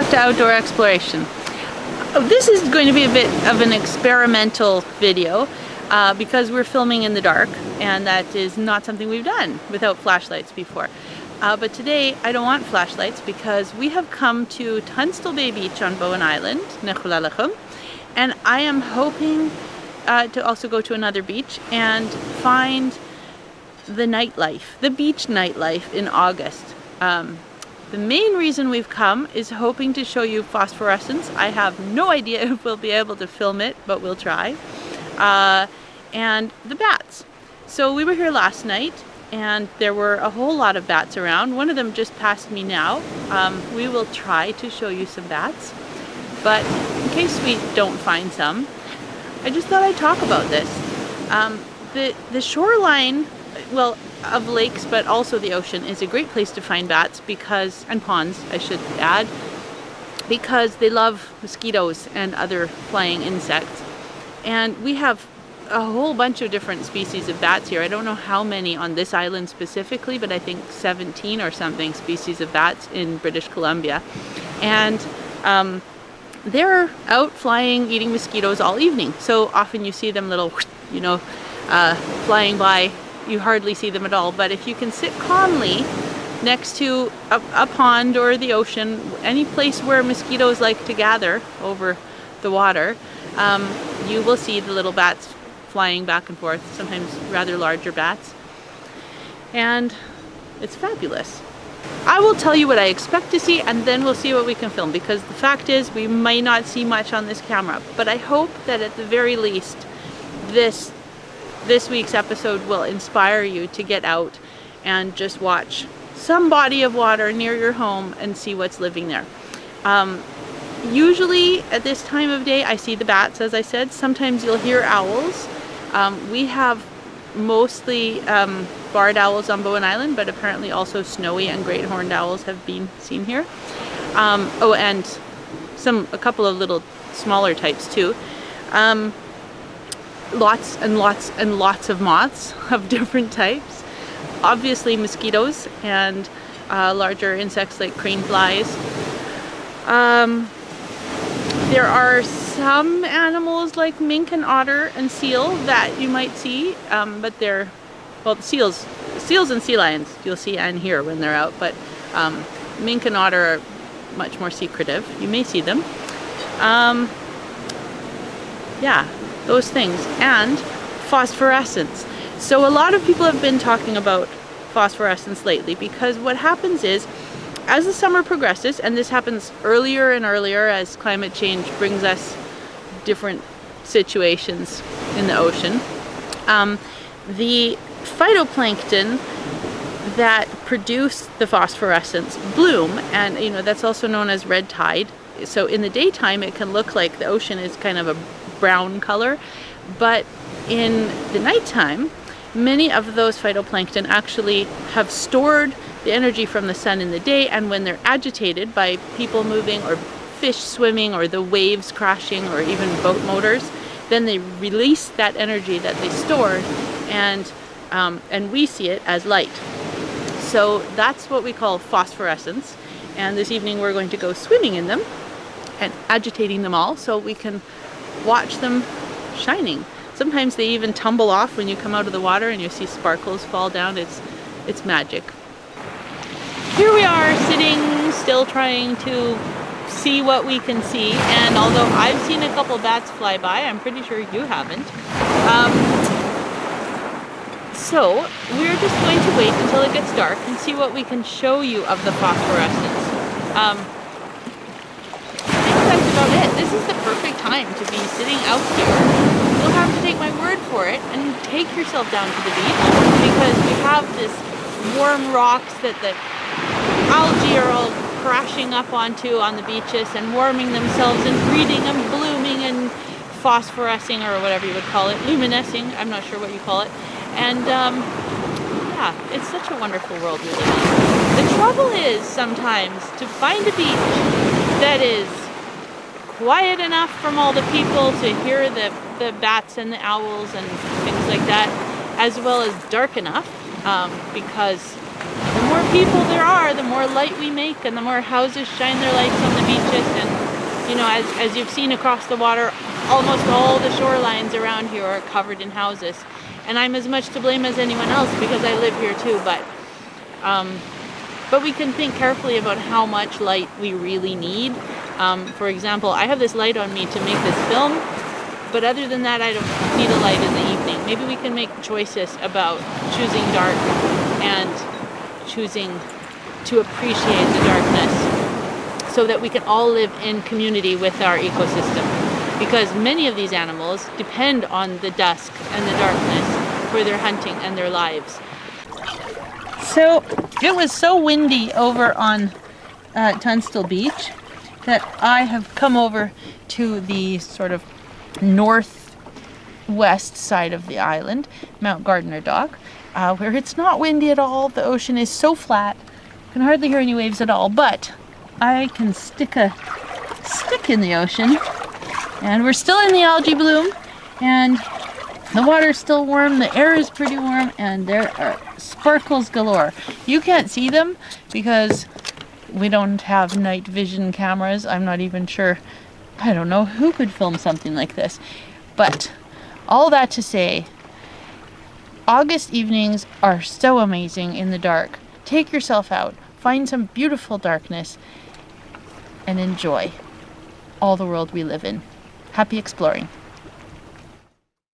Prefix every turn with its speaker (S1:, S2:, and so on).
S1: back to outdoor exploration. This is going to be a bit of an experimental video because we're filming in the dark, and that is not something we've done without flashlights before. But today I don't want flashlights because we have come to Tunstall Bay Beach on Bowen Island, and I am hoping to also go to another beach and find the nightlife, the beach nightlife in August. The main reason we've come is hoping to show you phosphorescence. I have no idea if we'll be able to film it, but we'll try. And the bats. So we were here last night and there were a whole lot of bats around. One of them just passed me now. We will try to show you some bats, but in case we don't find some, I just thought I'd talk about this. The shoreline, well, of lakes, but also the ocean, is a great place to find bats because, and ponds I should add, because they love mosquitoes and other flying insects. And we have a whole bunch of different species of bats here. I don't know how many on this island specifically, but I think 17 or something species of bats in British Columbia. And they're out flying, eating mosquitoes all evening. So often you see them little, you know, flying by. You hardly see them at all, but if you can sit calmly next to a pond or the ocean, any place where mosquitoes like to gather over the water, you will see the little bats flying back and forth, sometimes rather larger bats, and it's fabulous. I will tell you what I expect to see, and then we'll see what we can film, because the fact is we may not see much on this camera, but I hope that at the very least this week's episode will inspire you to get out and just watch some body of water near your home and see what's living there. Usually at this time of day I see the bats, as I said. Sometimes you'll hear owls. We have mostly barred owls on Bowen Island, but apparently also snowy and great horned owls have been seen here. Oh, and a couple of little smaller types too. Lots and lots and lots of moths of different types. Obviously mosquitoes and larger insects like crane flies. There are some animals like mink and otter and seal that you might see, but they're, well, seals and sea lions you'll see and hear when they're out, but mink and otter are much more secretive. You may see them. Yeah. Those things, and phosphorescence. So a lot of people have been talking about phosphorescence lately, because what happens is, as the summer progresses, and this happens earlier and earlier as climate change brings us different situations in the ocean, the phytoplankton that produce the phosphorescence bloom, and you know that's also known as red tide. So in the daytime it can look like the ocean is kind of a brown color, but in the nighttime many of those phytoplankton actually have stored the energy from the sun in the day, and when they're agitated by people moving or fish swimming or the waves crashing or even boat motors, then they release that energy that they stored, and we see it as light. So that's what we call phosphorescence, and this evening we're going to go swimming in them and agitating them all so we can watch them shining. Sometimes they even tumble off when you come out of the water and you see sparkles fall down. It's magic. Here we are sitting still trying to see what we can see, and although I've seen a couple bats fly by, I'm pretty sure you haven't. So we're just going to wait until it gets dark and see what we can show you of the phosphorescence. That's about it. This is the perfect time to be sitting out here. You'll have to take my word for it and take yourself down to the beach, because we have this warm rocks that the algae are all crashing up onto on the beaches and warming themselves and breeding and blooming and phosphorescing, or whatever you would call it, luminescing, I'm not sure what you call it. And yeah, it's such a wonderful world we live in. The trouble is sometimes to find a beach that is quiet enough from all the people to hear the bats and the owls and things like that, as well as dark enough, because the more people there are, the more light we make, and the more houses shine their lights on the beaches. And you know, as you've seen across the water, almost all the shorelines around here are covered in houses. And I'm as much to blame as anyone else because I live here too, but we can think carefully about how much light we really need. For example, I have this light on me to make this film, but other than that, I don't need a light in the evening. Maybe we can make choices about choosing dark and choosing to appreciate the darkness so that we can all live in community with our ecosystem. Because many of these animals depend on the dusk and the darkness for their hunting and their lives. So it was so windy over on Tunstall Beach that I have come over to the sort of northwest side of the island, Mount Gardner Dock, where it's not windy at all. The ocean is so flat, you can hardly hear any waves at all, but I can stick a stick in the ocean, and we're still in the algae bloom, and the water's still warm, the air is pretty warm, and there are sparkles galore. You can't see them because we don't have night vision cameras. I'm not even sure, I don't know who could film something like this. But all that to say, August evenings are so amazing in the dark. Take yourself out, find some beautiful darkness, and enjoy all the world we live in. Happy exploring.